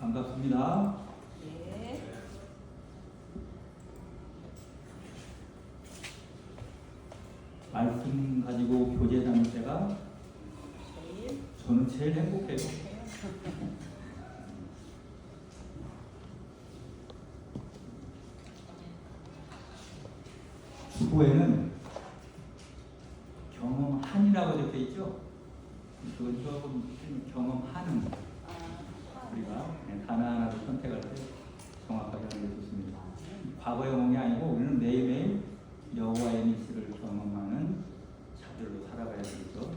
반갑습니다. 네. 말씀 가지고 교제 다닐 때가 저는 제일 행복해요. 주보에는 경험한이라고 적혀 있죠. 그건 조금 경험하는 우리가 하나하나를 선택할 때 정확하게 하는 게 좋습니다. 과거 영혼이 아니고 우리는 매일매일 여호와의 미시를 경험하는 자들로 살아가야 되겠죠.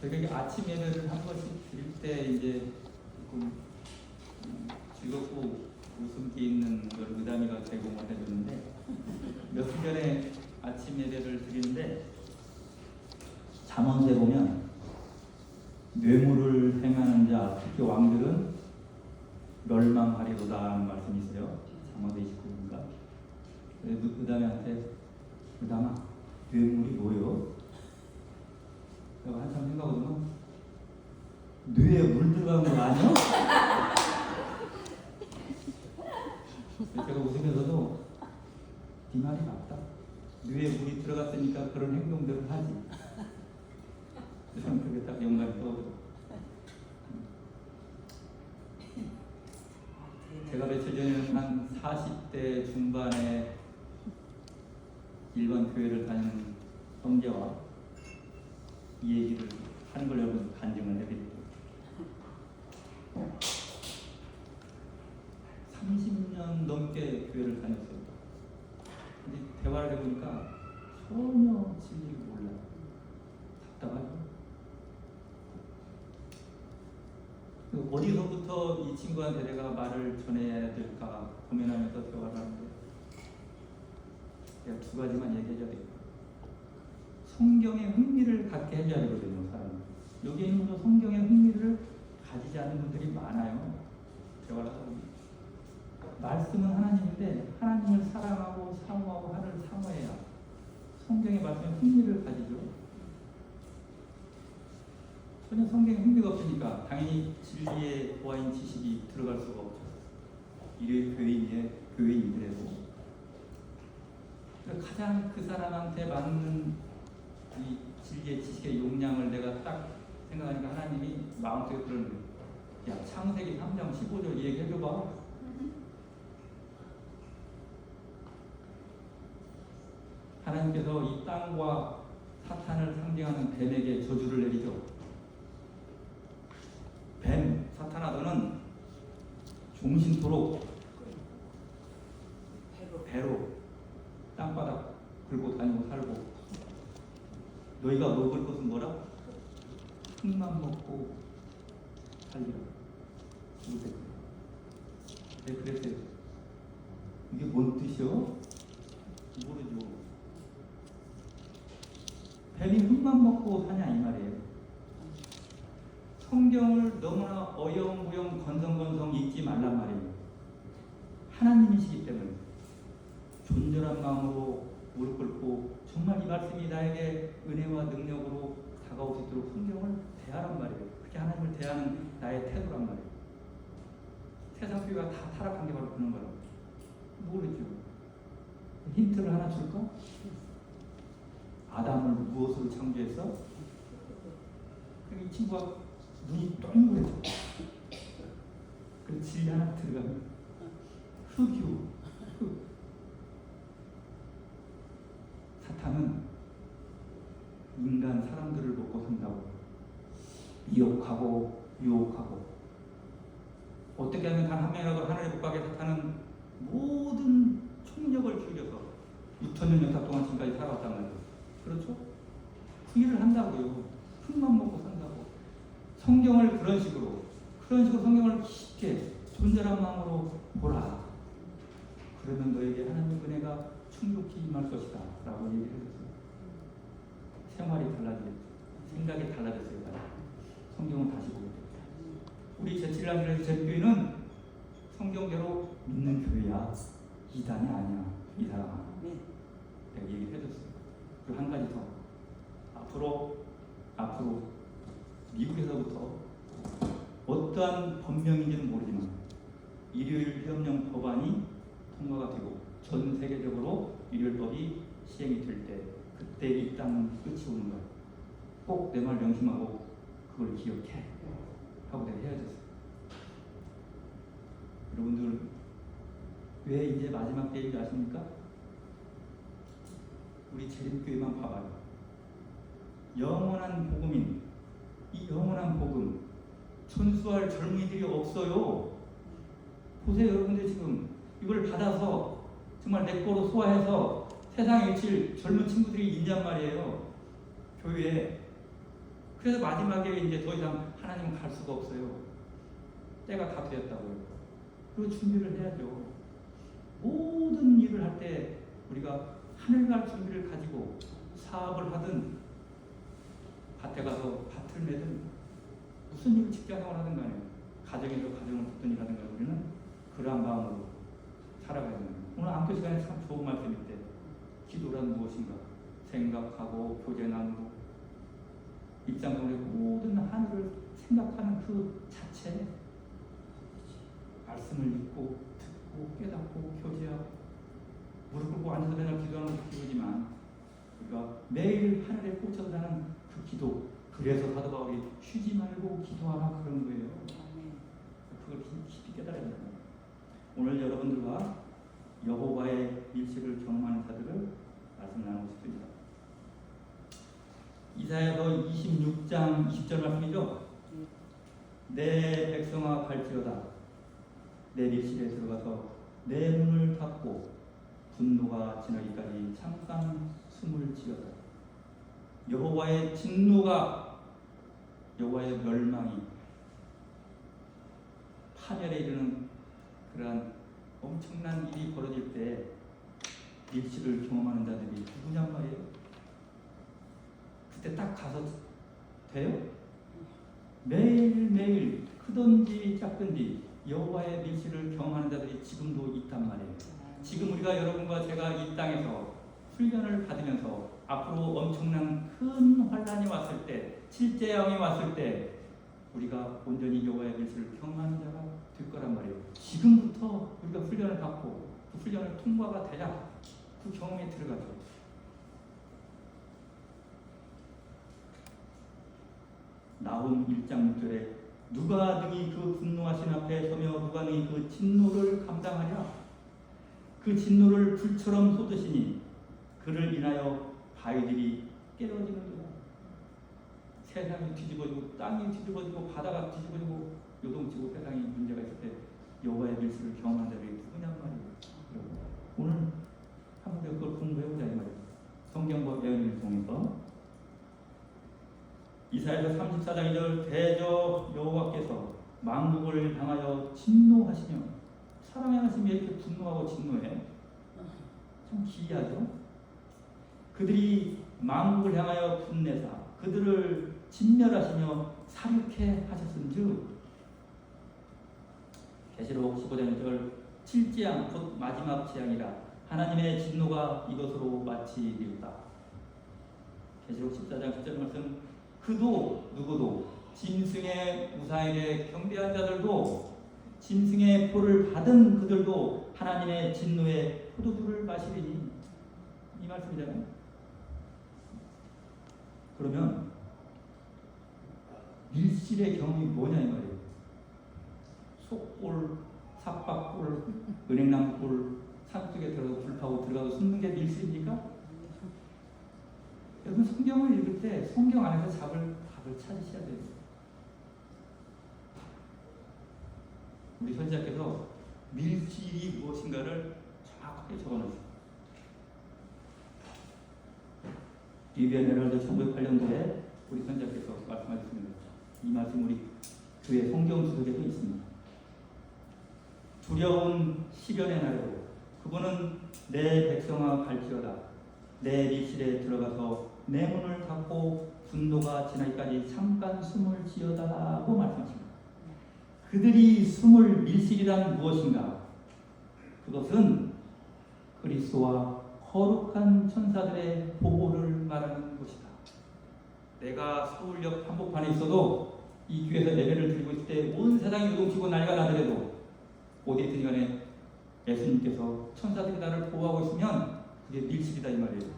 저희가 아침 예배를 한 번씩 드릴 때 이제 조금 즐겁고 웃음기 있는 그런 의담이가 제공을 해주는데 며칠 전에 아침 예배를 드리는데 잠언서에 보면 뇌물을 행하는 자 특히 왕들은 멸망하리로다 하는 말씀이 있어요. 잠언서 29분인가. 의담이한테 의담아 뇌물이 뭐요? 내가 한참 생각하더니 뇌에 물 들어간 거 아니야? 제가 웃으면서도 네 말이 맞다. 뇌에 물이 들어갔으니까 그런 행동들을 하지. 저는 그게 딱 영감이 떠오르고. 제가 며칠 전에는 한 40대 중반에 일반 교회를 다니는 형제와 이 얘기를 하는 걸 여러분 간증을 해드릴게요. 30년 넘게 교회를 다녔어요. 근데 대화를 해보니까 전혀 진리를 몰라요. 답답하죠. 어디서부터 이 친구한테 내가 말을 전해야 될까 고민하면서 대화를 하는데 제가 두 가지만 얘기해줘야 되겠다. 성경에 흥미를 갖게 해줘야 되거든요, 사람은. 여기에 있는 분도 성경에 흥미를 가지지 않는 분들이 많아요. 대화를 하다 보면. 말씀은 하나님인데 하나님을 사랑하고 사모하고 하나님을 사모해야 성경의 말씀에 흥미를 가지죠. 전혀 성경에 흥미가 없으니까 당연히 진리의 보아인 지식이 들어갈 수가 없죠. 일회 교회인들에도 가장 그 사람한테 맞는 이 진리의 지식의 용량을 내가 딱 생각하니까 하나님이 마음속에 그러는 거예요. 야, 창세기 3장 15절 얘기해줘봐. 하나님께서 이 땅과 사탄을 상징하는 뱀에게 저주를 내리죠. 뱀, 사탄아 너는 종신토록 배로 땅바닥 긁고 다니고 살고 너희가 먹을 것은 뭐라? 흙만 먹고 살리라. 네, 그랬어요. 이게 뭔 뜻이요? 모르죠. 뱀이 흙만 먹고 사냐 이 말이에요. 성경을 너무나 어영부영 건성건성 읽지 말란 말이에요. 하나님이시기 때문에 존절한 마음으로 무릎 꿇고 정말 이 말씀이 나에게 은혜와 능력으로 다가올 수 있도록 성경을 대하란 말이에요. 그렇게 하나님을 대하는 나의 태도란 말이에요. 세상 교회가 다 타락한 게 바로 그런 거라고. 모르죠. 힌트를 하나 줄까? 아담을 무엇으로 창조했어? 이 친구가 눈이 동그래져. 그 진리 하나 들어가면 흙이요. 흙. 사탄은 인간 사람들을 먹고 산다고 미혹하고 유혹하고 어떻게 하면 단 한 명이라도 하늘의 복박에 사탄은 모든 총력을 기울여서 6천년 역사 동안 지금까지 살아왔단 말이에요. 그렇죠? 그 일을 한다고요. 흙만 먹고 산다고. 성경을 그런 식으로 성경을 깊게 존재한 마음으로 보라. 그러면 너에게 하나님의 은혜가 충족히 임할 것이다 라고 얘기를 해줬어요. 생활이 달라지겠죠. 생각이 달라졌어요. 성경을 다시 보게 됐죠. 우리 제칠남이라는 제교회는 성경대로 믿는 교회야. 이단이 아니야. 이 사람아. 내가 얘기를 해줬어요. 그리고 한 가지 더. 앞으로 미국 어떠한 법령인지는 모르지만 일요일 협령 법안이 통과가 되고 전 세계적으로 일요일법이 시행이 될 때 그때 이 땅은 끝이 오는 거야. 꼭 내 말 명심하고 그걸 기억해 하고 내가 헤어졌어요. 여러분들 왜 이제 마지막 때인 줄 아십니까? 우리 재림교회만 봐봐요. 영원한 복음인 이 영원한 복음 전수할 젊은이들이 없어요. 보세요. 여러분들 지금 이걸 받아서 정말 내 거로 소화해서 세상에 외칠 젊은 친구들이 있냔 말이에요. 교회에. 그래서 마지막에 이제 더 이상 하나님은 갈 수가 없어요. 때가 다 되었다고요. 그리고 준비를 해야죠. 모든 일을 할 때 우리가 하늘 갈 준비를 가지고 사업을 하든 밭에 가서 밭을 매든 무슨 일을 직장생활 하든 간에 가정에서 가정을 돕든 일하든 간에 우리는 그러한 마음으로 살아가야 됩니다. 오늘 안교 시간에 참 좋은 말씀인데 기도란 무엇인가 생각하고 교제 나누고 일상생활의 모든 하늘을 생각하는 그 자체 말씀을 읽고 듣고 깨닫고 교제하고 무릎 꿇고 앉아서 맨날 기도하는 것도 기도지만 우리가 매일 하늘에 꽂혀서 사는 그 기도 그래서 사도 바울이 쉬지 말고 기도하라 그런 거예요. 그걸 깊이 깨달아야 됩니다. 오늘 여러분들과 여호와의 밀실을 경험하는 자들을 말씀 나누고 싶습니다. 이사야서 26장 20절 말씀이죠. 내 백성아 갈지어다 내 밀실에 들어가서 내 문을 닫고 분노가 지나기까지 잠깐 숨을 지어다. 여호와의 진노가 여호와의 멸망이 파멸에 이르는 그러한 엄청난 일이 벌어질 때 밀실을 경험하는 자들이 누구냔 말이에요. 그때 딱 가서 돼요? 매일매일 크든지 작든지 여호와의 밀실을 경험하는 자들이 지금도 있단 말이에요. 지금 우리가 여러분과 제가 이 땅에서 훈련을 받으면서 앞으로 엄청난 큰 환란이 왔을 때 칠재앙이 왔을 때 우리가 온전히 여호와의 밀실을 경험하는 자가 될 거란 말이에요. 지금부터 우리가 훈련을 받고 그 훈련을 통과가 돼야 그 경험에 들어가죠. 나훔 1장 6절에 누가 능히 그 분노하신 앞에 서며 누가 능히 그 진노를 감당하랴. 그 진노를 불처럼 쏟으시니 그를 인하여 바위들이 깨어지는도다. 세상이 뒤집어지고 땅이 뒤집어지고 바다가 뒤집어지고 요동치고 세상에 문제가 있을 때 여호와의 밀실을 경험한 자들이 누구냔 말이에요. 오늘 한번 그걸 공부해보자 이 말이에요. 성경과 예언을 통해서 이사야서 34장 2절 대저 여호와께서 만국을 향하여 진노하시며 사람의 하나님이 이렇게 분노하고 진노해 참 기이하죠. 그들이 만국을 향하여 분내사 그들을 진멸하시며 사륙해 하셨은즉 계시록 15장 1절 칠재앙 곧 마지막 재앙이라 하나님의 진노가 이것으로 마치리로다. 계시록 14장 10절 말씀 그도 누구도 짐승의 우사에게 경배한 자들도 짐승의 표를 받은 그들도 하나님의 진노의 포도주를 마시리니 이 말씀이잖아요. 그러면 밀실의 경험이 뭐냐 이 말이에요. 속골, 삭박골, 은행나무골 산속에 들어가서 불파고 들어가서 숨는 게 밀실입니까? 여러분 성경을 읽을 때 성경 안에서 답을 찾으셔야 돼요. 우리 선지자께서 밀실이 무엇인가를 정확하게 적어놓으셨어요. 리비안 헤럴드 1908년도에 우리 선지자께서 말씀하셨습니다. 이 말씀 우리 교회 성경 주석에도 있습니다. 두려운 시련의 날에도 그분은 내 백성아 갈지어다 내 밀실에 들어가서 내 문을 닫고 분노가 지나기까지 잠깐 숨을 지어다라고 말씀하십니다. 그들이 숨을 밀실이란 무엇인가? 그것은 그리스도와 거룩한 천사들의 보호를 말하는 것이다. 내가 서울역 한복판에 있어도 이 교회에서 예배를 드리고 있을 때 온 세상이 요동치고 난리가 나더라도 어디 있든 간에 예수님께서 천사들이 나를 보호하고 있으면 그게 밀실이다 이 말이에요.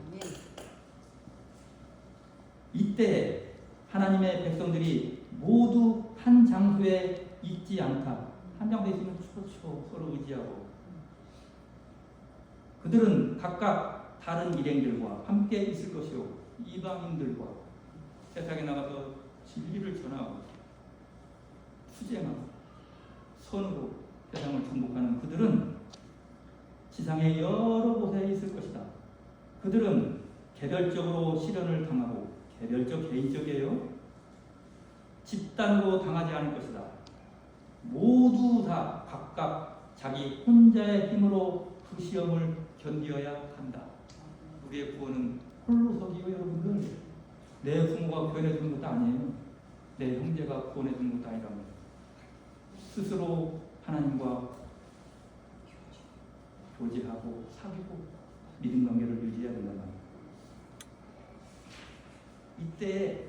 이때 하나님의 백성들이 모두 한 장소에 있지 않다. 한 장소에 있으면 좋죠. 서로 의지하고. 그들은 각각 다른 일행들과 함께 있을 것이요. 이방인들과 세상에 나가서 진리를 전하고 투쟁하고 선으로 세상을 정복하는 그들은 지상의 여러 곳에 있을 것이다. 그들은 개별적으로 시련을 당하고 개별적 개인적이에요. 집단으로 당하지 않을 것이다. 모두 다 각각 자기 혼자의 힘으로 그 시험을 견디어야 한다. 우리의 구원은 홀로서기요 여러분들. 내 부모가 구원해 주는 것도 아니에요. 내 형제가 구원해 주는 것도 아니라 스스로 하나님과 교제하고 사귀고 믿음 관계를 유지해야 된다는 말이에요. 이때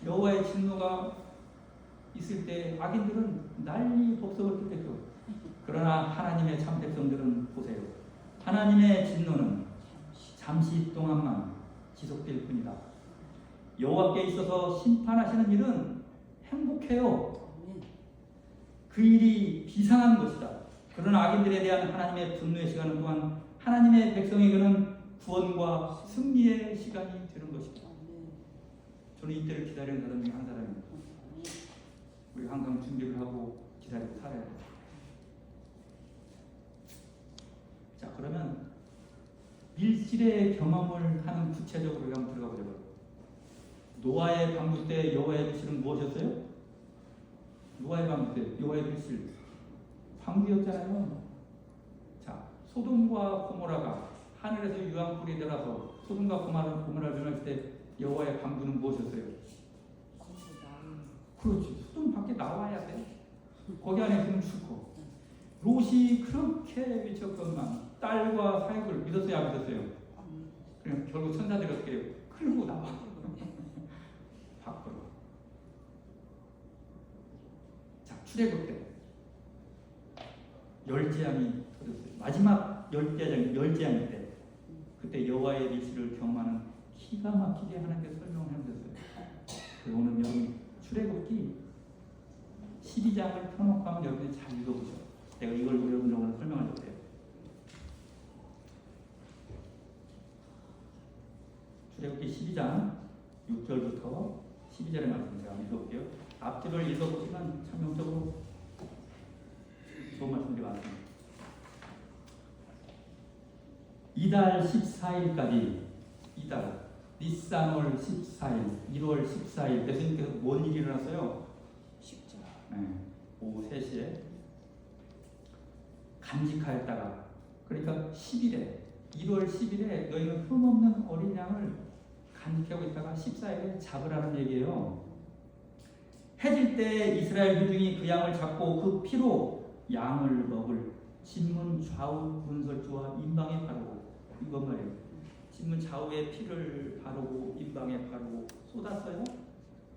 여호와의 진노가 있을 때 악인들은 난리 법석을 뜯겠죠. 그러나 하나님의 참 백성들은 보세요. 하나님의 진노는 잠시 동안만 지속될 뿐이다. 여호와께 있어서 심판하시는 일은 행복해요. 그 일이 비상한 것이다. 그러나 악인들에 대한 하나님의 분노의 시간은 또한 하나님의 백성에게는 구원과 승리의 시간이 되는 것이다. 저는 이때를 기다리는 사람 중에 한 사람입니다. 우리 항상 준비를 하고 기다리고 살아야 돼요. 자, 그러면 밀실의 경험을 하는 구체적으로 한번 들어가 보자고요. 노아의 방주 때 여호와의 밀실은 무엇이었어요? 노아의 방주 때 여호와의 밀실 방주였잖아요. 자, 소돔과 고모라가 하늘에서 유황불이 내려서 소돔과 고모라를 멸망했을 때 여호와의 방주는 무엇이었어요? 그렇지. 소돔 밖에 나와야 돼. 거기 안에 있으면 죽고. 롯이 그렇게 미쳤건만 딸과 사육을 믿었어요, 안 믿었어요? 그냥 결국 천사들이 어떻게 해요? 끌고 나와. 밖으로. 자, 출애굽 때 열재앙이 터졌어요. 마지막 열재앙일 때 그때 여호와의 밀실을 경험하는 기가 막히게 하나님께서 설명을 해주셨어요. 오늘 여러분 출애굽기 12장을 펴놓고 하면 여러분이 잘 읽어보죠. 내가 이걸 여러분들하고 설명을 해줄게요. 출애굽기 12장 6절부터 12절의 말씀 제가 읽어볼게요. 앞뒤를 읽어보시면 참 영적으로 좋은 말씀들이 많습니다. 이달 14일까지 이달 니산월 14일 1월 14일 예수님께서 뭔 일이 일어났어요? 십자. 네, 오후 3시에 간직하였다가 그러니까 10일에 1월 10일에 너희는 흠없는 어린 양을 간직하고 있다가 14일에 잡으라는 얘기예요. 해질 때 이스라엘 회중이 그 양을 잡고 그 피로 양을 먹을 진문 좌우 문설주와 임방에 바르고 이건 말이에요. 진문 좌우에 피를 바르고 임방에 바르고 쏟았어요.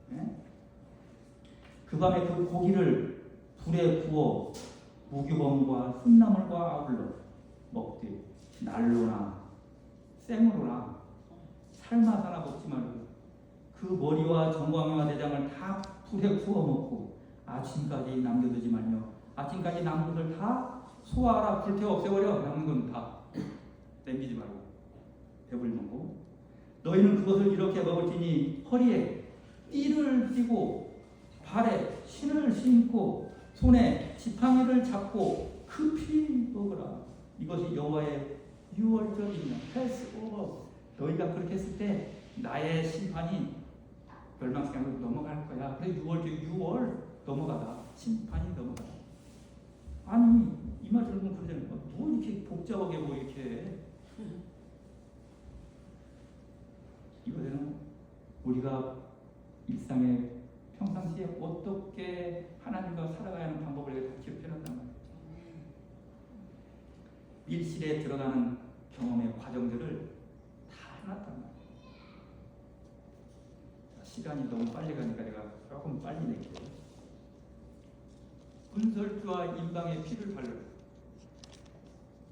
네? 그 밤에 그 고기를 불에 구워 무교범과 흠나물과 아울러 먹되 날로나 생으로나 삶아서나 먹지 말고 그 머리와 정광이와 내장을 다 불에 구워 먹고 아침까지 남겨두지 말며 아침까지 남은 것을 다 소화하라. 불태워 없애버려. 남은 건 다 남기지 말고 배불리고 너희는 그것을 이렇게 먹을지니 허리에 띠를 띠고 발에 신을 신고 손에 지팡이를 잡고 급히 먹으라. 이것이 여호와의 유월절이며 패스오버. 너희가 그렇게 했을 때 나의 심판이 멸망시간으로 넘어갈 거야. 그래 6월 넘어가다. 심판이 넘어가다. 아니 이 말 들으면 그러잖아요. 뭐 이렇게 복잡하게 뭐 이렇게 이거는 우리가 일상에 평상시에 어떻게 하나님과 살아가야 하는 방법을 다 기억해놨단 말이에요. 밀실에 들어가는 경험의 과정들을 다 해놨단 말이에요. 시간이 너무 빨리 가니까 내가 조금 빨리 낼게요. 문설주와 임방의 피를 바르라.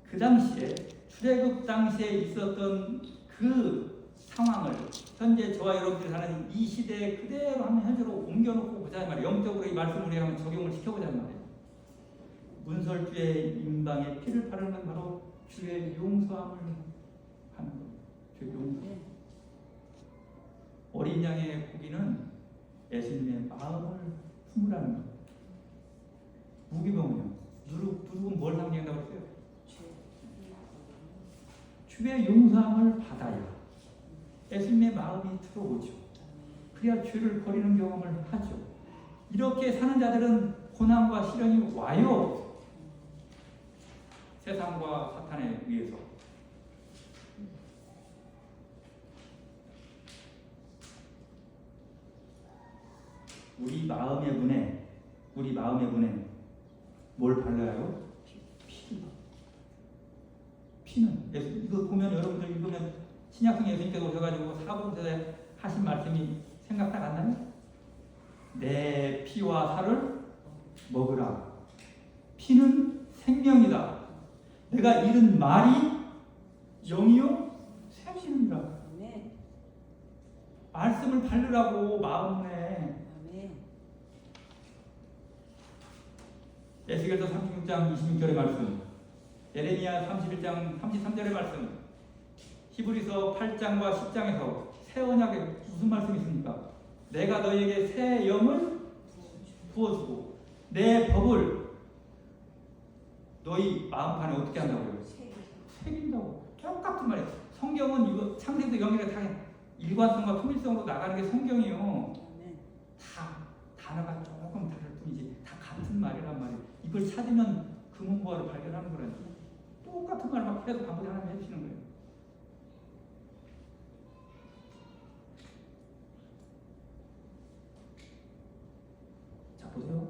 그 당시에 출애굽 당시에 있었던 그 상황을 현재 저와 여러분들이 사는 이 시대에 그대로 한번 현재로 옮겨놓고 보자 말이에요. 영적으로 이 말씀을 우리가 한번 적용을 시켜보자 말이에요. 문설주의 임방의 피를 바르는 건 바로 주의 용서함을 하는 거예요. 주의 용서. 어린 양의 고기는 예수님의 마음을 품으라는 거예요. 무기병은요. 누룩은 뭘 상징한다고 했어요? 주의 용서함을 받아야 예수님의 마음이 들어오죠. 그래야 죄를 버리는 경험을 하죠. 이렇게 사는 자들은 고난과 시련이 와요. 세상과 사탄에 의해서. 우리 마음의 문에 뭘 발라요? 피는 이거 보면 여러분들 읽으면 신약성 예수님께서 오셔가지고 사복음서에 하신 말씀이 생각 딱 안 나요? 내 피와 살을 먹으라. 피는 생명이다. 내가 잃은 말이 영이요 생명이라. 말씀을 바르라고 마음에. 에스겔서 36장 26절의 말씀, 예레미야 31장 33절의 말씀, 히브리서 8장과 10장에서 새 언약에 무슨 말씀이 있습니까? 내가 너희에게 새 영을 부어주고 내 법을 너희 마음판에 어떻게 한다고요? 새긴다고. 똑같은 말이에요. 성경은 이거 창세기도 연결해 다 일관성과 통일성으로 나가는 게 성경이요. 다 단어가 조금 다를 뿐이지 다 같은 말이란 말이에요. 이걸 찾으면 그 문구를 발견하는 거라니. 똑같은 말 막 계속 반복 하나님 해주시는 거예요. 자 보세요.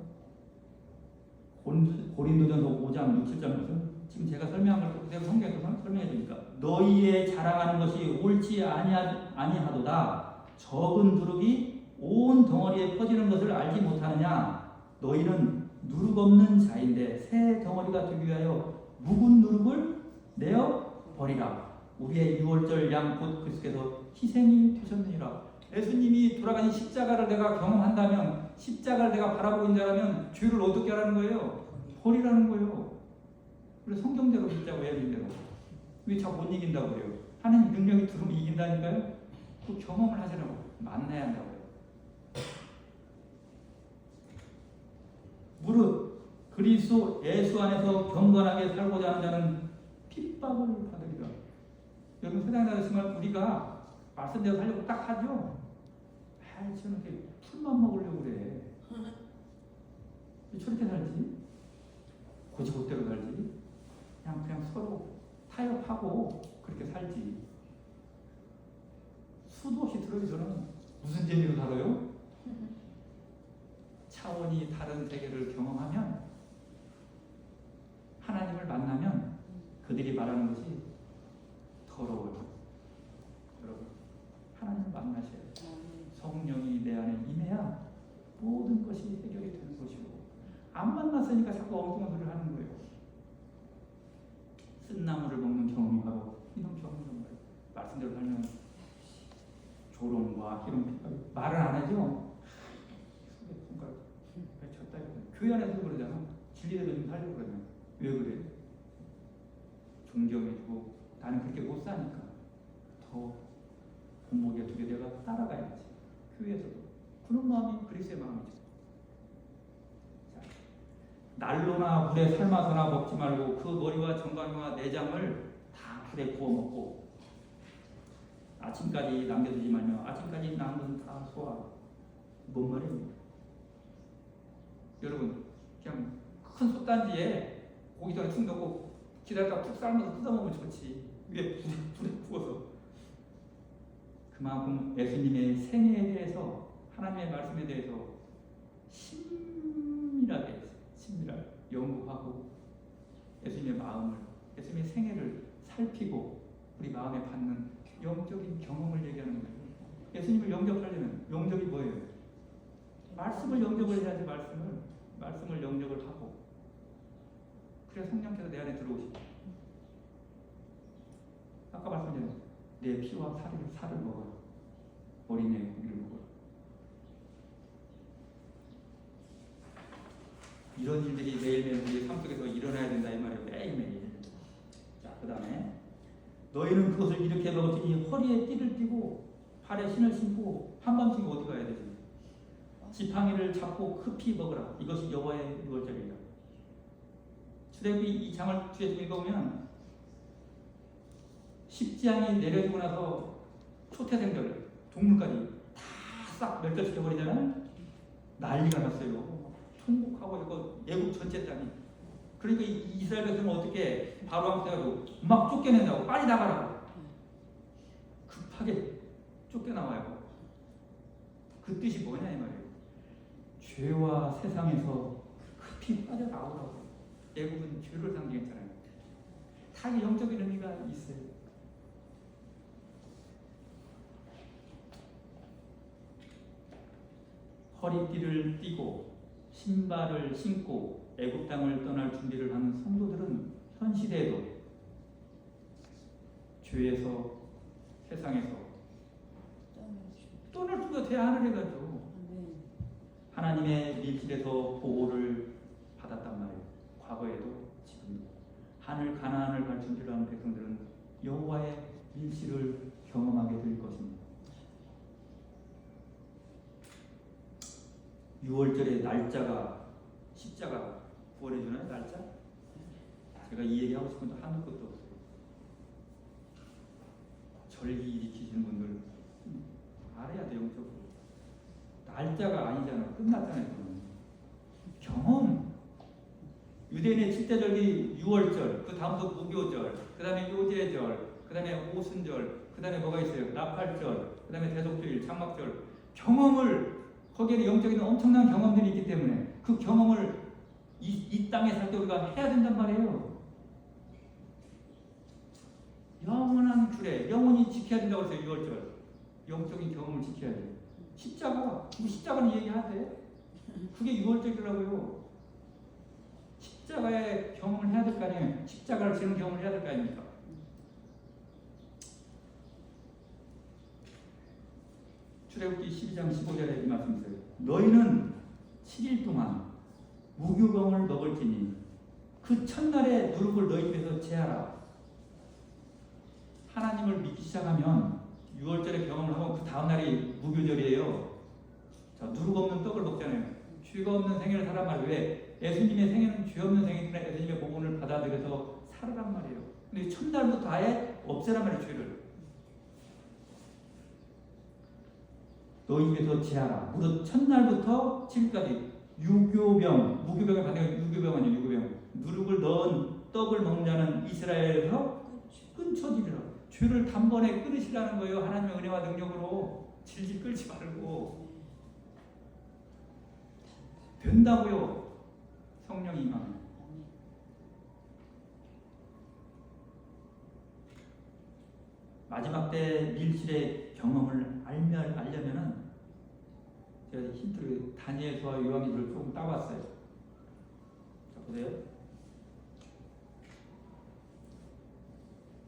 고린도전서 5장 6, 7장에서 지금 제가 설명한 걸 그대로 성경에서 설명해 주니까 너희의 자랑하는 것이 옳지 아니하도다. 적은 누룩이 온 덩어리에 퍼지는 것을 알지 못하느냐. 너희는 누룩 없는 자인데 새 덩어리가 되기 위하여 묵은 누룩을 내어 버리라. 우리의 유월절 양 곧 그리스도께서 희생이 되셨느니라. 예수님이 돌아가신 십자가를 내가 경험한다면, 십자가를 내가 바라보고 있는 자라면 죄를 어떻게 하라는 거예요? 버리라는 거예요. 그래서 성경대로 믿자고 예수님대로. 왜 자꾸 못 이긴다고 그래요? 하나님 능력이 들어오면 이긴다니까요? 그 경험을 하시라고. 만나야 한다고요. 무릇 그리스도 예수 안에서 경건하게 살고자 하는 자는 핍박을 받으리라. 여러분 세상에 나가시면 우리가 말씀대로 살려고 딱 하죠. 아이 저는 이렇게 풀만 먹으려고 그래. 왜 저렇게 살지? 고지고대로 살지? 그냥 서로 타협하고 그렇게 살지. 수도 없이 들어있어는 무슨 재미로 살아요? 차원이 다른 세계를 경험하면, 하나님을 만나면 그들이 말하는 것이 더러워요. 여러분 하나님을 만나셔야 돼요. 성령이 내 안에 임해야 모든 것이 해결이 되는 것이고, 안 만났으니까 자꾸 엉뚱한 소리를 하는 거예요. 쓴 나무를 먹는 경험이 바로 이런 경험이란 말이에요. 말씀대로 살면 조롱과 이런 핍박, 말을 안 하죠. 손가락 쳤다 이거. 교회 안에서 그러잖아. 진리대로 좀 살려고 그러잖아. 왜 그래? 존경해주고 나는 그렇게 못 사니까 더 본보기가 두게 내가 따라가야지. 교회에서도 그런 마음이 그리스도의 마음이죠. 자, 난로나 불에 삶아서나 먹지 말고 그 머리와 정강이와 내장을 다 불에 구워 먹고 아침까지 남겨두지 말며 아침까지 남은 것은 다 소화. 뭔 말이에요? 여러분 그냥 큰 솥단지에 고기통에 툭 넣고 기다렸다가 툭 삶아서 뜯어먹으면 좋지. 위에 불에 구워서. 그만큼 예수님의 생애에 대해서, 하나님의 말씀에 대해서 친밀하게 연구하고 예수님의 마음을, 예수님의 생애를 살피고 우리 마음에 받는 영적인 경험을 얘기하는 거예요. 예수님을 영접하려면 영접이 뭐예요? 말씀을 영접을 해야지. 말씀을 말씀을 영접을 하고, 그래 성령께서 내 안에 들어오시고, 아까 말씀드린 내 피와 살을 먹어라. 어린애 고기를 먹어라. 이런 일들이 매일매일 우리의 삶 속에서 일어나야 된다 이 말이에요. 매일매일. 자, 그 다음에 너희는 그것을 이렇게 먹었더니 허리에 띠를 띠고 발에 신을 신고 한밤중에 어디 가야 되지? 지팡이를 잡고 급히 먹으라. 이것이 여호와의 유월절이다. 출애굽기 2장을 뒤에 좀 읽어보면 10장이 내려지고 나서 초태생들, 동물까지 다 싹 멸절시켜버리잖아요. 난리가 났어요. 통곡하고 이거 애국 전체 땅이. 그러니까 이스라엘 백성은 어떻게 바로 앞에가지고 막 쫓겨낸다고 빨리 나가라고 급하게 쫓겨나와요. 그 뜻이 뭐냐 이 말이에요. 죄와 세상에서 급히 빠져나오라고. 애국은 죄를 상징했잖아요. 다 영적인 의미가 있어요. 허리띠를 띠고 신발을 신고 애국 땅을 떠날 준비를 하는 성도들은 현 시대에도 죄에서 세상에서 떠날 준비가 돼야 하늘에 가죠. 하나님의 밀실에서 보호를 받았단 말이에요. 과거에도 지금도. 하늘 가나안을 갈 준비를 하는 백성들은 여호와의 밀실을 경험하게 될 것입니다. 6월절의 날짜가 십자가 구원해주나요? 날짜? 제가 이 얘기하고 싶은데 하는 것도 없어요. 절기 일으키시는 분들 알아야 돼요. 영적으로. 날짜가 아니잖아요. 끝났잖아요. 경험. 유대인의 7대절기 6월절, 그 다음부터 무교절, 그 다음에 요제절, 그 다음에 오순절, 그 다음에 뭐가 있어요? 나팔절, 그 다음에 대속주일, 장막절. 경험을, 거기에는 영적인 엄청난 경험들이 있기 때문에 그 경험을 이 땅에 살 때 우리가 해야 된단 말이에요. 영원한 규례, 영원히 지켜야 된다고 했어요. 6월절. 영적인 경험을 지켜야 돼요. 십자가, 십자가는 얘기하세요. 그게 6월절이라고요. 십자가의 경험을 해야 될 거 아니에요. 십자가를 지는 경험을 해야 될 거 아닙니까? 출애굽기 12장 15절에 이 말씀이 있어요. 너희는 7일 동안 무교병을 먹을지니 그 첫날에 누룩을 너희 집에서 제하라. 하나님을 믿기 시작하면 6월절에 경험을 하고 그 다음날이 무교절이에요. 자, 누룩 없는 떡을 먹잖아요. 죄가 없는 생애를 살란 말이에요. 왜? 예수님의 생애는 죄 없는 생애이기 때문에 예수님의 복음을 받아들여서 살으란 말이에요. 근데 첫날부터 아예 없애란 말이에요. 죄를. 너희 집에서 제하라. 무릇 첫날부터 지금까지 유교병, 무교병의 반대가 유교병 아니에요. 유교병. 누룩을 넣은 떡을 먹는 자는 이스라엘에서 끊쳐지리라. 죄를 단번에 끊으시라는 거예요. 하나님의 은혜와 능력으로 질질 끌지 말고. 된다고요. 성령이 임하면. 마지막 때 밀실의 경험을 알려면은 제가 힌트를 다니엘서와 요한계시록을 조금 따봤어요. 자, 보세요.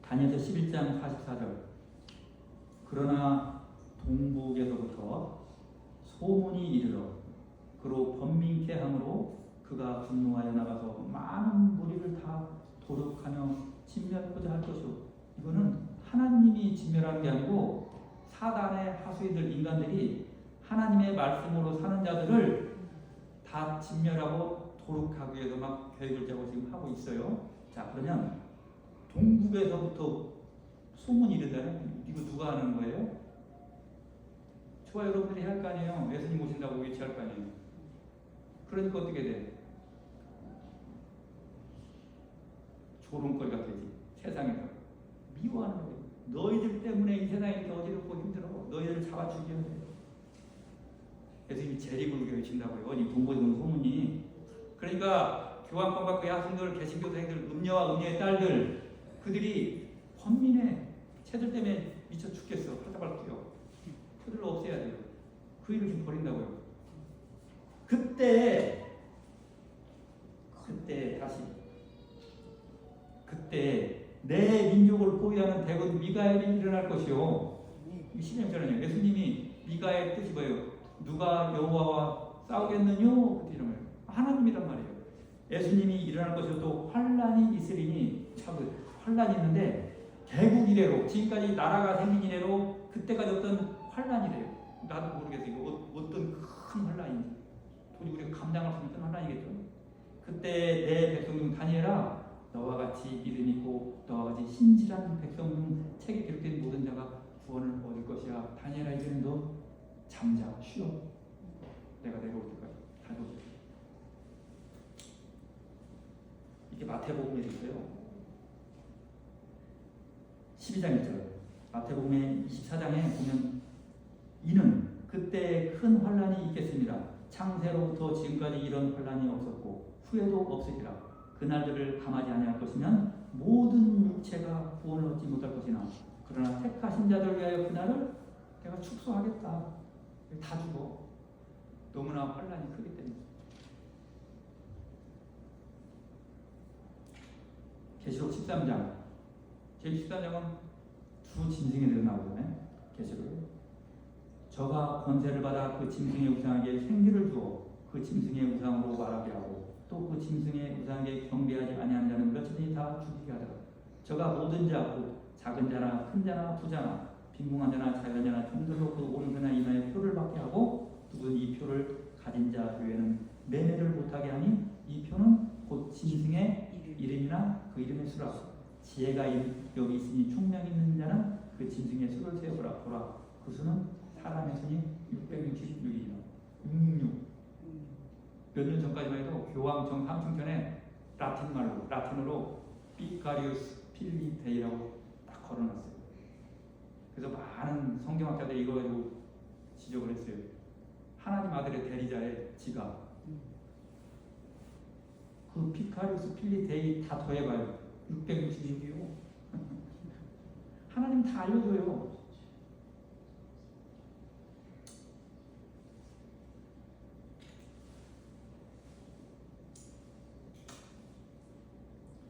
다니엘서 11장 44절. 그러나 동북에서부터 소문이 이르러 그로 번민케 함으로 그가 분노하여 나가서 많은 무리를 다 도륙하며 진멸하고자 할 것이요. 이거는 하나님이 진멸하는 게 아니고 사단의 하수인들 인간들이 하나님의 말씀으로 사는 자들을 다 진멸하고 도륙하기 위해서 막 계획을 짜고 지금 하고 있어요. 자, 그러면 동북에서부터 소문이 이르다는 이거 누가 하는 거예요? 저와 여러분들이 할 거 아니에요. 예수님 오신다고 외치할 거 아니에요. 그러니까 어떻게 돼? 조롱거리가 되지. 세상에서 미워하는 거예요. 너희들 때문에 이 세상이 이렇게 어지럽고 힘들어. 너희들을 잡아 죽여야 돼요. 예수님이 재림을 외친다고요. 이 동북에 오는 소문이. 그러니까 교황권과 그 야순들, 개신교생들, 음녀와 음녀의 딸들, 그들이 번민해. 채들 때문에 미쳐 죽겠어. 하다발 뛰어. 그들을 없애야 돼요. 그 일을 좀 버린다고요. 그때 도우리하는 대군 미가엘이 일어날 것이요. 12절은요. 예수님이 미가엘 뜻이 뭐예요? 누가 여호와와 싸우겠느뇨? 그때 이런 거예요. 하나님이란 말이에요. 예수님이 일어날 것이요 또 환란이 있으리니 참 환란이 있는데 개국 이래로 지금까지 나라가 생긴 이래로 그때까지 어떤 환란이래요. 나도 모르겠어요. 이거 어떤 큰 환란인지 도저히 우리가 감당할 수 있는 환란이겠죠. 그때 내 백성 중 다니엘아 너와 같이 믿음 있고 너와 같이 신실한 백성 중 책에 기록된 모든 자가 구원을 얻을 것이야. 다니엘아 이제는 너 잠자 쉬어. 내가 내려올 때까지 다 줬어. 이게 마태복음에 있어요. 12장 1절. 마태복음의 24장에 보면 이는 그때 큰 환란이 있겠습니다. 창세로부터 지금까지 이런 환란이 없었고 후에도 없으리라. 그날들을 감하지 아니할 것이면 모든 육체가 구원을 얻지 못할 것이나 그러나 택하신 자들 위하여 그날을 내가 축소하겠다. 다 죽어. 너무나 환란이 크기 때문에. 계시록 13장. 제 13장은 두 짐승에 대해 나오잖아요. 계시록. 저가 권세를 받아 그 짐승의 우상에게 생기를 주어 그 짐승의 우상으로 말하게 하고 또 그 짐승의 우상에게 경배하지 아니하는 자는 몇천이 다 죽이게 하더라. 저가 모든 자, 곧 작은 자나 큰 자나 부자나 빈궁한 자나 자유한 자나 종들로 그 오른손이나 이마에 표를 받게 하고 누구든 이 표를 가진 자 외에는 매매를 못하게 하니 이 표는 곧 짐승의 이름이나 그 이름의 수라. 지혜가 여기 있으니 총명 있는 자는 그 짐승의 수를 세어보라. 보라. 그 수는 사람의 손이 666이다. 666. 몇 년 전까지만 해도 교황 정삼층편에 라틴어로 피카리우스 필리데이라고 딱 걸어놨어요. 그래서 많은 성경학자들이 이거 가지고 지적을 했어요. 하나님 아들의 대리자의 지가. 그 피카리우스 필리데이 다 더해봐요. 666이요. 하나님 다 알려줘요.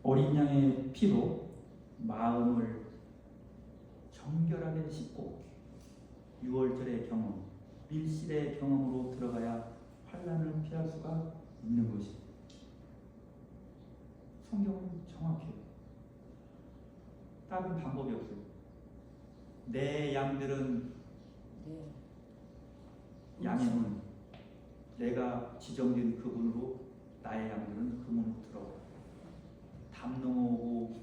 어린 양의 피로 마음을 정결하게 씻고 6월절의 경험, 밀실의 경험으로 들어가야 환난을 피할 수가 있는 것이. 성경은 정확해요. 다른 방법이 없어요. 내 양들은 양의 문, 내가 지정된 그 문으로 나의 양들은 그 문으로 들어가. 담 넘어오고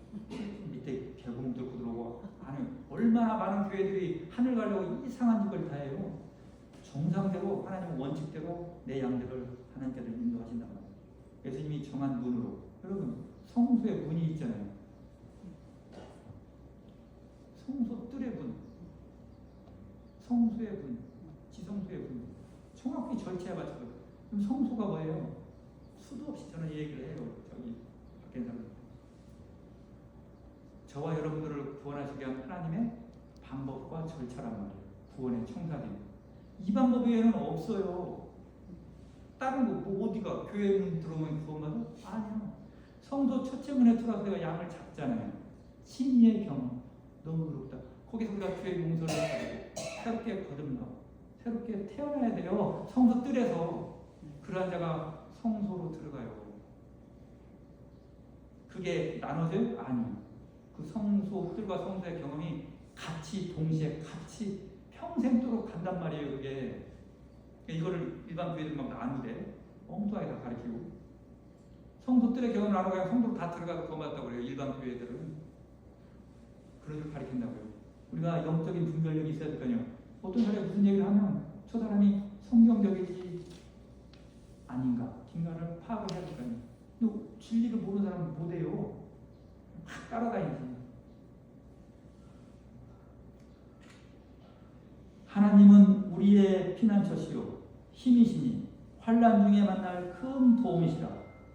밑에 개구멍 뚫고 들어오고. 아니 얼마나 많은 교회들이 하늘 가려고 이상한 짓을 다 해요. 정상대로 하나님 원칙대로 내 양들을 하나님께로 인도하신단 말이에요. 예수님이 정한 문으로. 여러분 성소의 문이 있잖아요. 성소 뜰의 문, 성소의 문, 지성소의 문. 정확히 절차에 맞춰서. 그럼 성소가 뭐예요? 수도 없이 저는 얘기를 해요. 저기 밖에 사람. 저와 여러분들을 구원하시게 한 하나님의 방법과 절차란 말이에요. 구원의 청사진. 이 방법 외에는 없어요. 다른 거 뭐 어디가 교회 문 들어오면 구원받아? 아니요. 성도 첫째 문에 들어와서 양을 잡잖아요. 신의 경험. 너무 어렵다. 거기서 우리가 주의 용서를 하고 새롭게 거듭나고 새롭게 태어나야 돼요. 성소 뜰에서. 그러한 자가 성소로 들어가요. 그게 나눠져요? 아니요. 그 성소 뜰과 성소의 경험이 같이 동시에 같이 평생도록 간단 말이에요. 그게. 이거를 일반 교회들 막 나누대. 엉뚱하게 다 가르치고. 성소 뜰의 경험을 나누고 그냥 성도로 다 들어가서 구원받았다고 그래요. 일반 교회들은. 그런 걸 가르친다고요. 우리가 영적인 분별력이 있어야 될 거 아니에요. 어떤 사람이 무슨 얘기를 하면 저 사람이 성경적이지 아닌가, 긴가를 파악을 해야 될 거 아니에요. 근데 진리를 모르는 사람은 못해요. 막 따라다니지. 하나님은 우리의 피난처시요 힘이시니 환난 중에 만날 큰 도움이시라.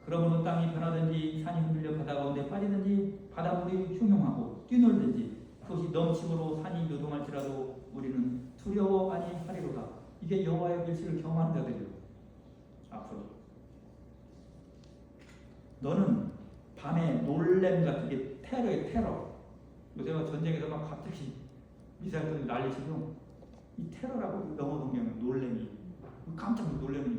그러므로 땅이 변하든지 산이 흔들려 바다 가운데 빠지든지 바닷물이 흉흉하고 뛰놀든지 그것이 넘침으로 산이 요동할지라도 우리는 두려워 아니하리로다. 이게 여호와의 글씨를 경험하는 자들이요. 앞으로 너는 밤에 놀램 같은 게 테러의 테러. 요새 전쟁에서 막 갑자기 미사일들 날리시죠. 이 테러라고 영어 동경은 놀래미. 깜짝 놀래미.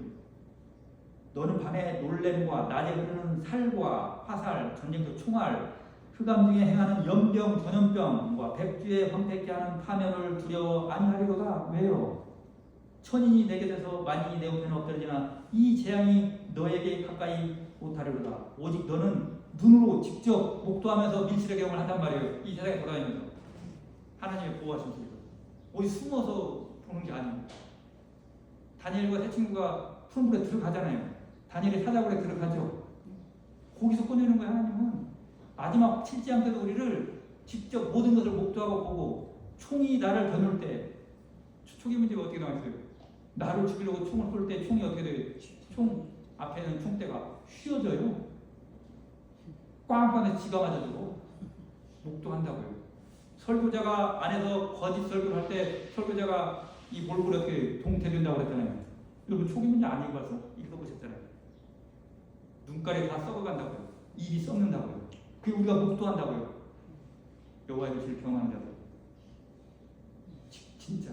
너는 밤에 놀램과 낮에 흐르는 살과 화살, 전쟁터 총알, 흑암 중에 행하는 연병, 전염병과 백주에 황폐케 하는 파멸을 두려워 아니하리로다. 왜요? 천인이 내게 돼서 만인이 내 우편에 엎드러지나 이 재앙이 너에게 가까이 못하리로다. 오직 너는 눈으로 직접 목도하면서 밀실의 경험을 한단 말이에요. 이 세상에 돌아다니면서 하나님의 보호하심 속에서 어디 숨어서 보는 게 아니에요. 다니엘과 세 친구가 푸른 불에 들어가잖아요. 다니엘이 사자굴에 들어가죠. 거기서 꺼내는 거예요. 하나님은 마지막 7장 때도 우리를 직접 모든 것을 목도하고 보고 총이 나를 겨눌 때 초기 문제가 어떻게 나와있어요? 나를 죽이려고 총을 쏠 때 총이 어떻게 돼요? 총 앞에 있는 총대가 휘어져요. 꽝꽝해서 지가 맞아주고 목도한다고요. 설교자가 안에서 거짓 설교를 할 때 설교자가 이 몰골에 어떻게 동태된다고 그랬잖아요. 여러분 초기 문제 안 읽어서 읽어보셨잖아요. 눈깔이 다 썩어간다고요. 입이 썩는다고요. 그게 우리가 목도한다고요. 여호와의 빛을 경험하는 자들. 진짜.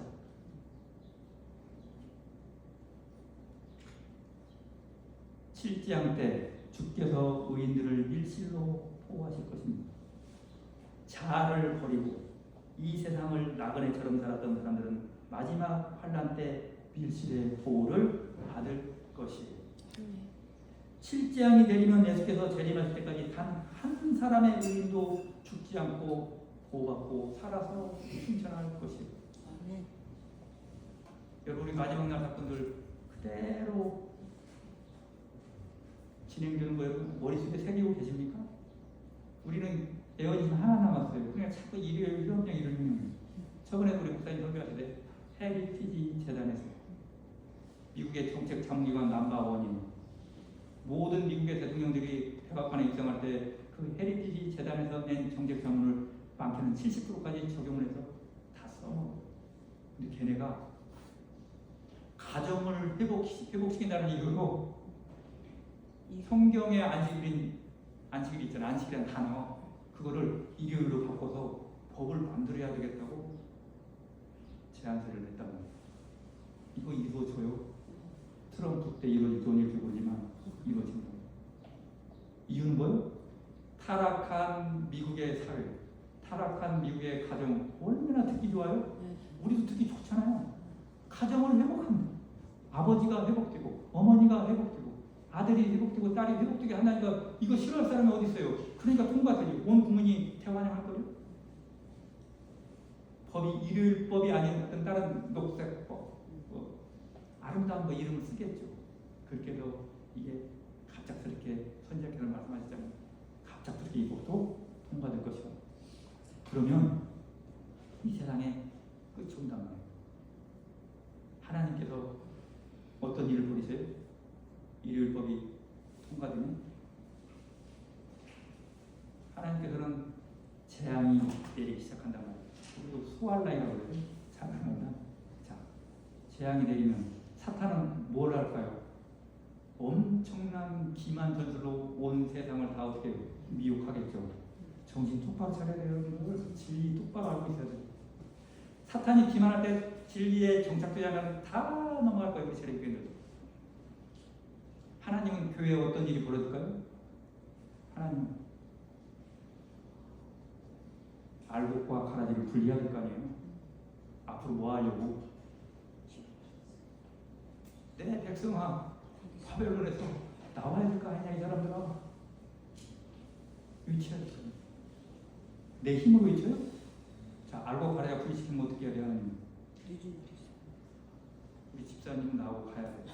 칠지양 때 주께서 의인들을 밀실로 보호하실 것입니다. 자아를 버리고 이 세상을 나그네처럼 살았던 사람들은 마지막 환난 때 밀실의 보호를 받을 것이에요. 7재앙이 내리면 예수께서 재림하실 때까지 단 한 사람의 의인도 죽지 않고 보호받고 살아서 승천할 것이에요. 여러분 우리 마지막 날 사건들 그대로 진행되는 거 여러분 머릿속에 새기고 계십니까? 우리는 예언이 하나 남았어요. 그냥 자꾸 이런 명. 저번에도 우리 목사님 설교하실 때 헤리티지 재단에서 미국의 정책 자문기관 넘버원인 모든 미국의 대통령들이 백악관에 입성할 때 그 헤리티지 재단에서 낸 정책 자문을 많게는 70%까지 적용을 해서 다 써먹어. 근데 걔네가 가정을 회복시킨다는 이유로 성경의 안식일 있잖아. 안식이라는 단어 그거를 일요일로 바꿔서 법을 만들어야 되겠다고 제안서를 냈다고 합니다. 이거 이루어져요. 트럼프 때 이루어질지 모르지만 이루어집니다. 이유는 뭐예요? 타락한 미국의 사회, 타락한 미국의 가정 얼마나 듣기 좋아요? 우리도 듣기 좋잖아요. 가정을 회복합니다. 아버지가 회복되고 어머니가 회복되고 아들이 회복되고 딸이 회복되게 한다니까 이거 싫어할 사람이 어디 있어요? 그러니까 통과되니 온 국민이 대환영할 거죠. 법이 일요일법이 아닌 어떤 다른 녹색법, 아름다운 거 이름을 쓰겠죠. 그렇게 해서 이게 갑작스럽게 선지자께서 말씀하셨잖아요. 갑작스럽게 이것도 통과될 것이다. 그러면 이 세상에 끝이 온단 말이에요. 하나님께서 어떤 일을 벌이세요? 일요일법이 통과되면 하나님께서는 재앙이 내리기 시작한단 말이에요. 우리도 수알라이라고 그래요. 잠깐만요. 자, 재앙이 내리면 사탄은 뭘 할까요? 엄청난 기만 전술로 온 세상을 다 어떻게 미혹하겠죠. 정신 똑바로 차려야 돼요. 여러분들 진리 똑바로 알고 있어야 돼요. 사탄이 기만할 때 진리에 정착되지 않으면 다 넘어갈 거예요. 우리 세례교회는. 하나님은 교회에 어떤 일이 벌어질까요? 하나님 알곡과 가라지를 분리해야 될 거 아니에요. 앞으로 뭐 하려고? 내 백성아 바벨론에서 나와야 될 거 아니냐 이 사람들아. 위치해야 돼요. 내 힘으로 위쳐요? 자, 알곡 가라지가 분리시키면 어떻게 해야 돼요? 하나님? 우리 집사님은 나하고 가야 돼요.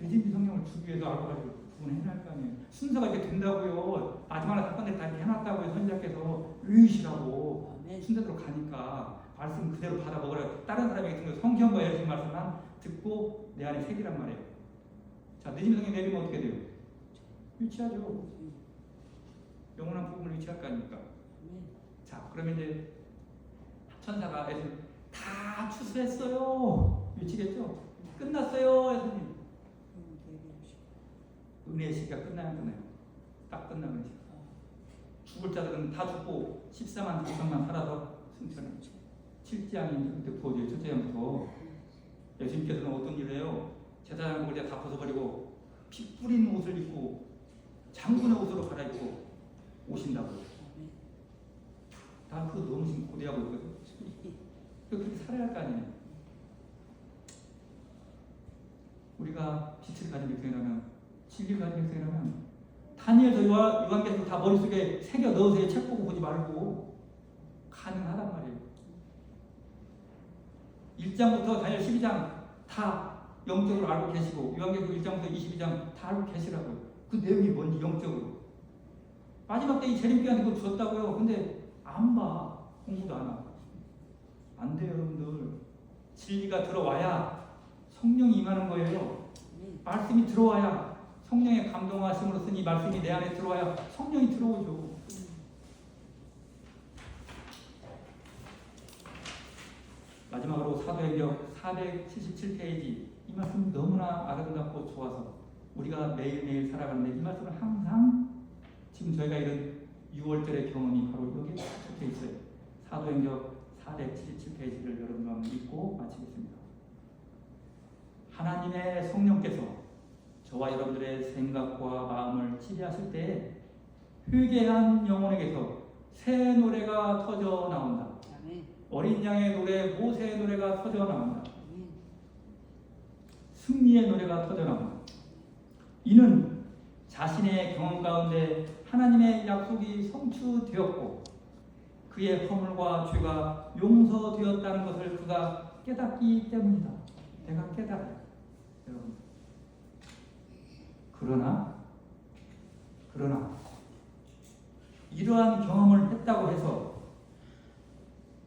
늦은 성령을 주기 위해서 알고 가지고 구분해야 할 거 아니에요. 순서가 이렇게 된다고요. 마지막 사건들 다 해놨다고요. 선지자께서 의시라고 순서대로 가니까 말씀 그대로 받아 먹으라. 다른 사람에게 듣는 성경과 예수 말씀만 듣고 내 안에 새기란 말이에요. 자, 늦은 성령 내리면 어떻게 돼요? 위치하죠. 영원한 복음을 위치할 거 아닙니까? 자, 그러면 이제 천사가 예수님 다 추수했어요. 위치겠죠? 끝났어요, 예수님. 은혜의 시기가 끝나요? 딱 끝나는 시기. 죽을 자들은 다 죽고 14만 4천만 살아서 승천해. 칠지양이 그때 부어져요. 첫째양부터. 예수님께서는 어떤 일을 해요? 제사장 먹을 때 다 벗어버리고 피 뿌린 옷을 입고 장군의 옷으로 갈아입고 오신다고. 다 그거 너무 지금 고대하고 있거든. 그렇게 살아야 할 거 아니에요. 우리가 빛을 가진 백성이라면, 진리를 가진 백성이라면 다니엘서 요한계시록 다 머릿속에 새겨 넣으세요. 책 보고 보지 말고. 가능하단 말이에요. 1장부터 다니엘 12장 다 영적으로 알고 계시고, 요한계시록 1장부터 22장 다 알고 계시라고요. 그 내용이 뭔지 영적으로. 마지막 때 이 재림기한테 그거 줬다고요. 근데 안 봐. 공부도 안 하고. 안 돼요, 여러분들. 진리가 들어와야 성령이 임하는 거예요. 말씀이 들어와야, 성령의 감동하심으로 쓰니 말씀이 내 안에 들어와야 성령이 들어오죠. 마지막으로 사도행전 477페이지. 이 말씀 너무나 아름답고 좋아서 우리가 매일매일 살아가는데 이 말씀은 항상 지금 저희가 이런 6월절의 경험이 바로 여기에 적혀 있어요. 사도행전 477페이지를 여러분과 함께 읽고 마치겠습니다. 하나님의 성령께서 저와 여러분들의 생각과 마음을 지배하실 때 회개한 영혼에게서 새 노래가 터져 나온다. 어린 양의 노래, 모세의 노래가 터져 나온다. 승리의 노래가 터져 나온다. 이는 자신의 경험 가운데 하나님의 약속이 성취되었고 그의 허물과 죄가 용서되었다는 것을 그가 깨닫기 때문이다. 내가 깨달아요. 여러분. 그러나 이러한 경험을 했다고 해서,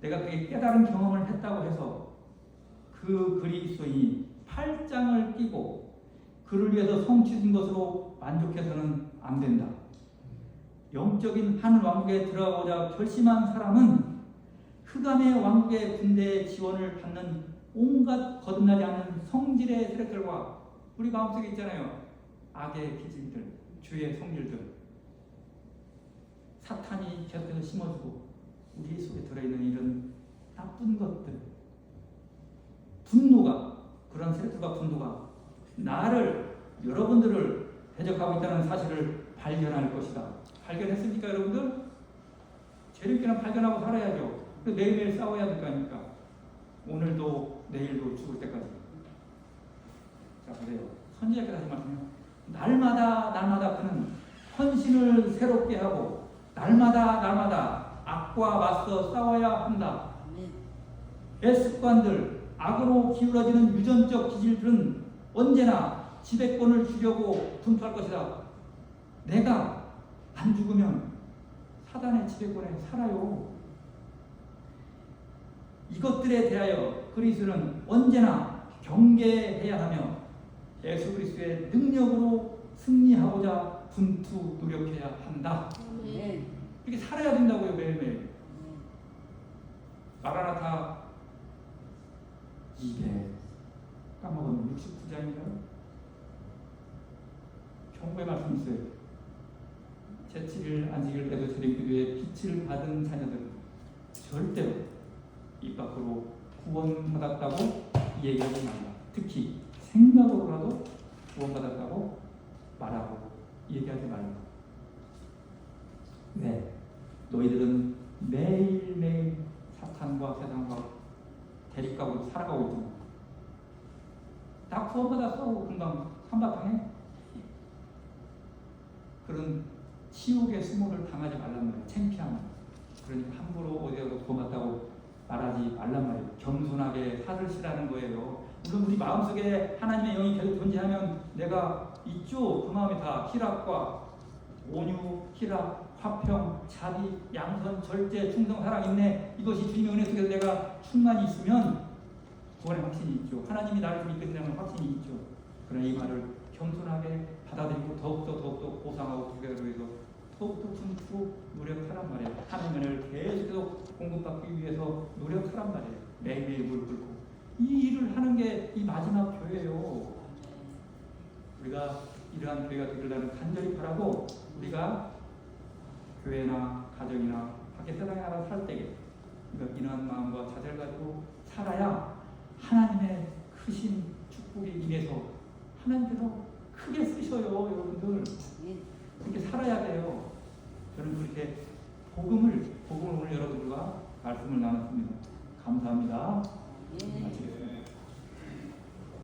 내가 그게 깨달은 경험을 했다고 해서 그 그리스도인이 팔짱을 끼고 그를 위해서 성취된 것으로 만족해서는 안 된다. 영적인 하늘 왕국에 들어가고자 결심한 사람은 흑암의 왕국의 군대의 지원을 받는 온갖 거듭나지 않는 성질의 세력들과 우리 마음속에 있잖아요. 악의 기질들, 죄의 성질들, 사탄이 계속해서 심어주고 우리 속에 들어있는 이런 나쁜 것들, 분노가, 그런 세력들과 분노가 나를, 여러분들을 대적하고 있다는 사실을 발견할 것이다. 발견했습니까, 여러분들? 재림기는 발견하고 살아야죠. 매일매일 싸워야 될 거 아닙니까? 오늘도 내일도 죽을 때까지. 자, 보세요. 선지자께서 하신 말씀이요. 날마다 그는 헌신을 새롭게 하고 날마다 악과 맞서 싸워야 한다. 습관들, 악으로 기울어지는 유전적 기질들은 언제나 지배권을 주려고 분투할 것이다. 내가 안 죽으면 사단의 지배권에 살아요. 이것들에 대하여 그리스도는 언제나 경계해야 하며 예수 그리스도의 능력으로 승리하고자 분투 노력해야 한다. 이렇게 살아야 된다고요, 매일매일. 마라나타 200 까먹은 69장인가요? 경고의 말씀이 있어요. 제7일 안식일 때도 재림기도에 빛을 받은 자녀들은 절대로 입 밖으로 구원받았다고 얘기하지 말라. 특히 생각으로라도 구원받았다고 말하고 얘기하지 말라. 네, 너희들은 매일매일 사탄과 세상과 대립하고 살아가고 있잖아. 다 구원받았어. 금방 한바탕에. 그런 치욕의 수모를 당하지 말란 말이에요. 창피함. 그러니까 함부로 어디가도 구원받았다고 말하지 말란 말이에요. 겸손하게 살으시라는 거예요. 물론 우리 마음속에 하나님의 영이 계속 존재하면 내가 있죠. 그 마음이 다 희락과 온유, 희락, 화평, 자비, 양선, 절제, 충성, 사랑, 인내, 이것이 주님의 은혜 속에서 내가 충만히 있으면 구원의 확신이 있죠. 하나님이 나를 좀 이끄시는 확신이 있죠. 그러나 이 말을 겸손하게 받아들이고 더욱더 보상하고 두개로 해서 더욱더 품고 노력하란 말이에요. 하나님의 은혜를 계속 공급받기 위해서 노력하란 말이에요. 매일매일 무릎 꿇고 이 일을 하는 게 이 마지막 교회예요. 우리가 이러한 교회가 되기를 나는 간절히 바라고, 우리가 교회나 가정이나 밖에 세상에 나가 살 때에 그러니까 이러한 마음과 자세를 가지고 살아야 하나님의 크신 축복에 인해서 하나님께서 크게 쓰셔요, 여러분들. 그렇게 살아야 돼요. 저는 그렇게 복음을 오늘 여러분들과 말씀을 나눴습니다. 감사합니다. 마치겠습니다.